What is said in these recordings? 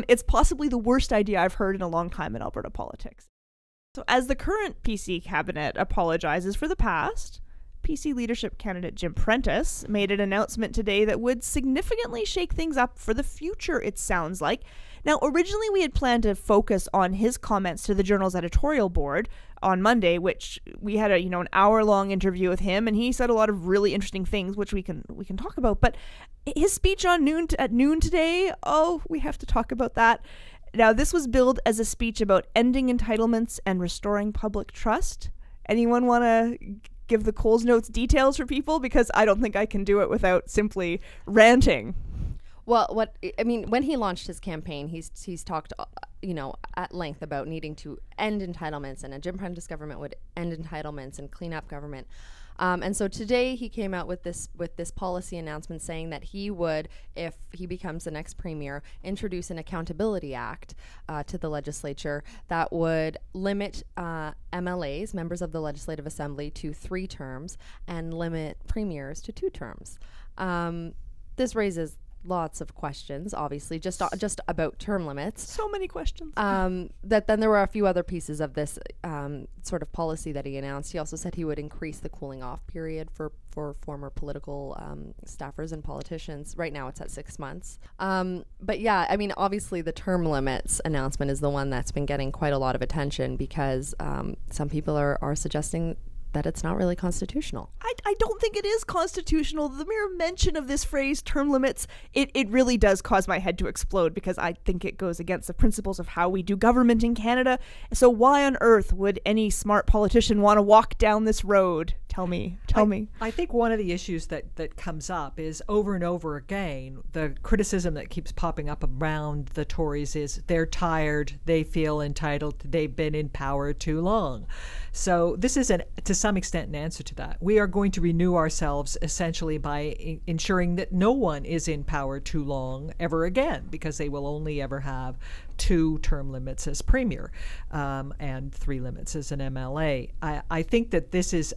It's possibly the worst idea I've heard in a long time in Alberta politics. So as the current PC cabinet apologizes for the past, PC leadership candidate Jim Prentice made an announcement today that would significantly shake things up for the future, it sounds like. Now, originally we had planned to focus on his comments to the Journal's editorial board on Monday, which we had an hour-long interview with him, and he said a lot of really interesting things, which we can talk about. But his speech at noon today, we have to talk about that. Now, this was billed as a speech about ending entitlements and restoring public trust. Anyone want to give the Coles Notes details for people? Because I don't think I can do it without simply ranting. Well, when he launched his campaign, he's talked, at length about needing to end entitlements, and a Jim Prentice government would end entitlements and clean up government. And so today he came out with this policy announcement saying that he would, if he becomes the next premier, introduce an accountability act to the legislature that would limit MLAs, members of the Legislative Assembly, to 3 terms and limit premiers to 2 terms. This raises lots of questions, obviously, just about term limits. So many questions. That then there were a few other pieces of this sort of policy that he announced. He also said he would increase the cooling off period for former political staffers and politicians. Right now it's at 6 months. But yeah, obviously the term limits announcement is the one that's been getting quite a lot of attention because some people are suggesting that it's not really constitutional. I don't think it is constitutional. The mere mention of this phrase, term limits, it really does cause my head to explode because I think it goes against the principles of how we do government in Canada. So why on earth would any smart politician want to walk down this road? Tell me. I think one of the issues that comes up is over and over again, the criticism that keeps popping up around the Tories is they're tired, they feel entitled, they've been in power too long. So this is, to some extent, an answer to that. We are going to renew ourselves essentially by ensuring that no one is in power too long ever again, because they will only ever have 2 term limits as premier and 3 limits as an MLA. I think that this is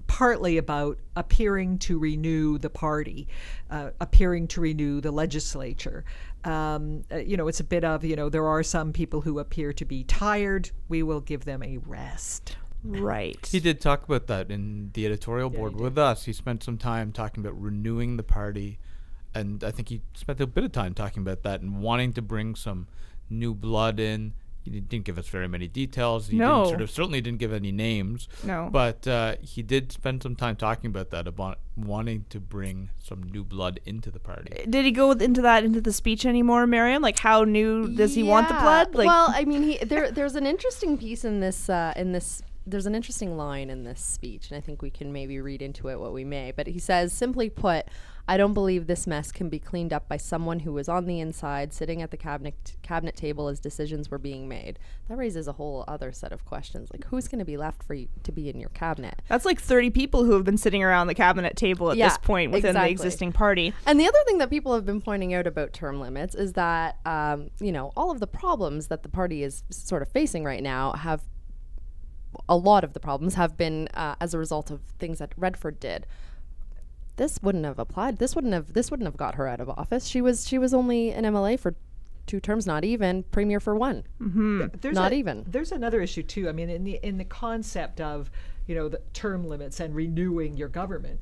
partly about appearing to renew the party, appearing to renew the legislature. It's a bit of, there are some people who appear to be tired. We will give them a rest. Right. He did talk about that in the editorial board with us. He spent some time talking about renewing the party, and I think he spent a bit of time talking about that and wanting to bring some new blood in. He didn't give us very many details. He certainly didn't give any names. No. But he did spend some time talking about that, about wanting to bring some new blood into the party. Did he go into the speech anymore, Miriam? Like, how new does he want the blood? Well, there's an interesting piece in this. There's an interesting line in this speech, and I think we can maybe read into it what we may. But he says, simply put, I don't believe this mess can be cleaned up by someone who was on the inside, sitting at the cabinet table as decisions were being made. That raises a whole other set of questions. Like, who's going to be left for you to be in your cabinet? That's like 30 people who have been sitting around the cabinet table at this point within the existing party. And the other thing that people have been pointing out about term limits is that, all of the problems that the party is sort of facing right now a lot of the problems have been as a result of things that Redford did. This wouldn't have applied. This wouldn't have got her out of office. She was only an MLA for 2 terms, not even premier for 1. Mm-hmm. Even. There's another issue too. In the concept of the term limits and renewing your government.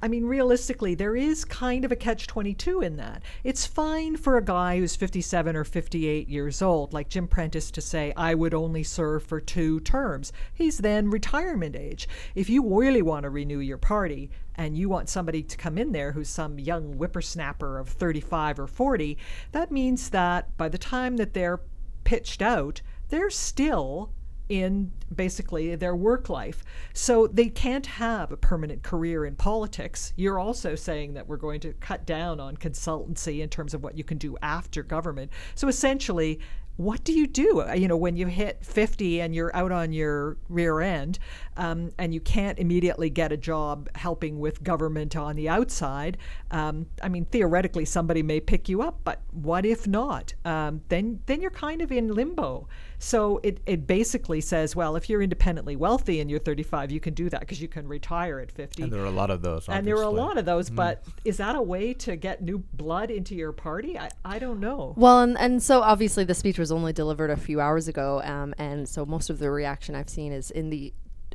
Realistically, there is kind of a catch-22 in that. It's fine for a guy who's 57 or 58 years old, like Jim Prentice, to say, I would only serve for 2 terms. He's then retirement age. If you really want to renew your party and you want somebody to come in there who's some young whippersnapper of 35 or 40, that means that by the time that they're pitched out, they're still in basically their work life. So they can't have a permanent career in politics. You're also saying that we're going to cut down on consultancy in terms of what you can do after government. So essentially, what do you do? You know, when you hit 50 and you're out on your rear end, and you can't immediately get a job helping with government on the outside. I mean, theoretically, somebody may pick you up, but what if not? Then you're kind of in limbo. So it basically says, well, if you're independently wealthy and you're 35, you can do that because you can retire at 50. And there are a lot of those. And there are a lot of those, but is that a way to get new blood into your party? I don't know. Well, and so obviously the speech was only delivered a few hours ago, and so most of the reaction I've seen is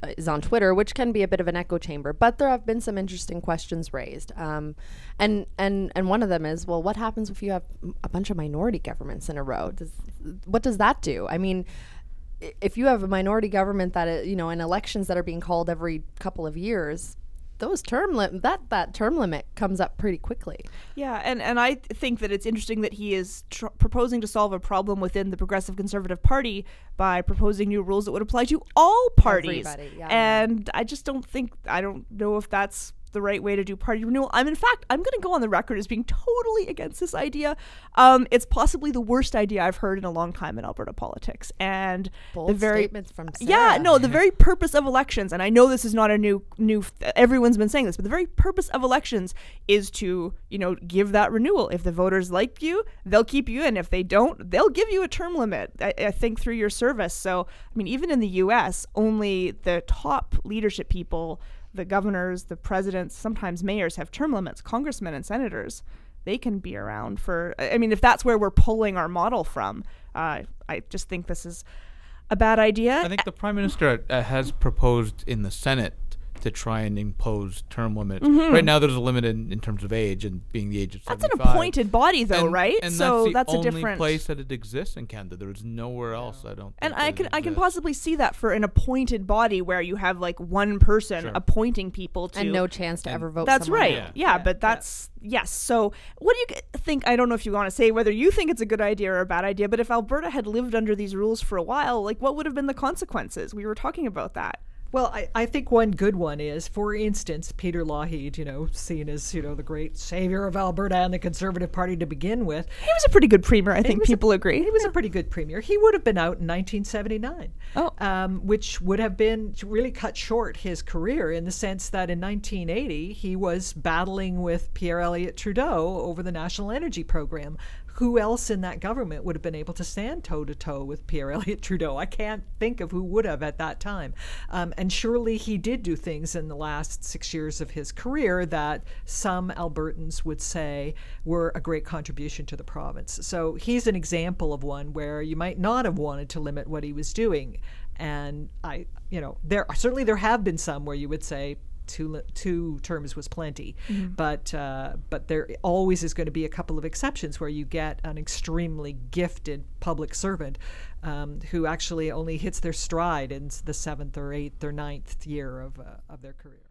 is on Twitter, which can be a bit of an echo chamber. But there have been some interesting questions raised, and one of them is, well, what happens if you have a bunch of minority governments in a row? What does that do? I mean, if you have a minority government that in elections that are being called every couple of years, those that term limit comes up pretty quickly. Yeah, and I think that it's interesting that he is proposing to solve a problem within the Progressive Conservative Party by proposing new rules that would apply to all parties. Everybody, yeah. And I don't know if that's the right way to do party renewal. In fact, I'm going to go on the record as being totally against this idea. It's possibly the worst idea I've heard in a long time in Alberta politics. And bold statements from Sarah. Yeah, no, the very purpose of elections, and I know this is not a new everyone's been saying this, but the very purpose of elections is to, give that renewal. If the voters like you, they'll keep you in. If they don't, they'll give you a term limit, I think, through your service. So, even in the U.S., only the top leadership people, the governors, the presidents, sometimes mayors, have term limits. Congressmen and senators, they can be around for, if that's where we're pulling our model from, I just think this is a bad idea. I think the Prime Minister has proposed in the Senate to try and impose term limits. Right now there's a limit in terms of age and being the age of 75. That's an appointed body though, right? And so that's a only different place that it exists in Canada. There's nowhere else, I don't think. And I can possibly see that for an appointed body where you have like one person appointing people to, and no chance to ever vote. That's right. Out. Yeah, but that's yes. So what do you think? I don't know if you want to say whether you think it's a good idea or a bad idea, but if Alberta had lived under these rules for a while, like what would have been the consequences? We were talking about that. Well, I think one good one is, for instance, Peter Lougheed, seen as, the great savior of Alberta and the Conservative Party to begin with. He was a pretty good premier, I think people agree. He was a pretty good premier. He would have been out in 1979, which would have been really cut short his career in the sense that in 1980, he was battling with Pierre Elliott Trudeau over the National Energy Program. Who else in that government would have been able to stand toe-to-toe with Pierre Elliott Trudeau? I can't think of who would have at that time. And surely he did do things in the last 6 years of his career that some Albertans would say were a great contribution to the province. So he's an example of one where you might not have wanted to limit what he was doing. And there have been some where you would say, two terms was plenty, but there always is going to be a couple of exceptions where you get an extremely gifted public servant who actually only hits their stride in the 7th or 8th or 9th year of their career.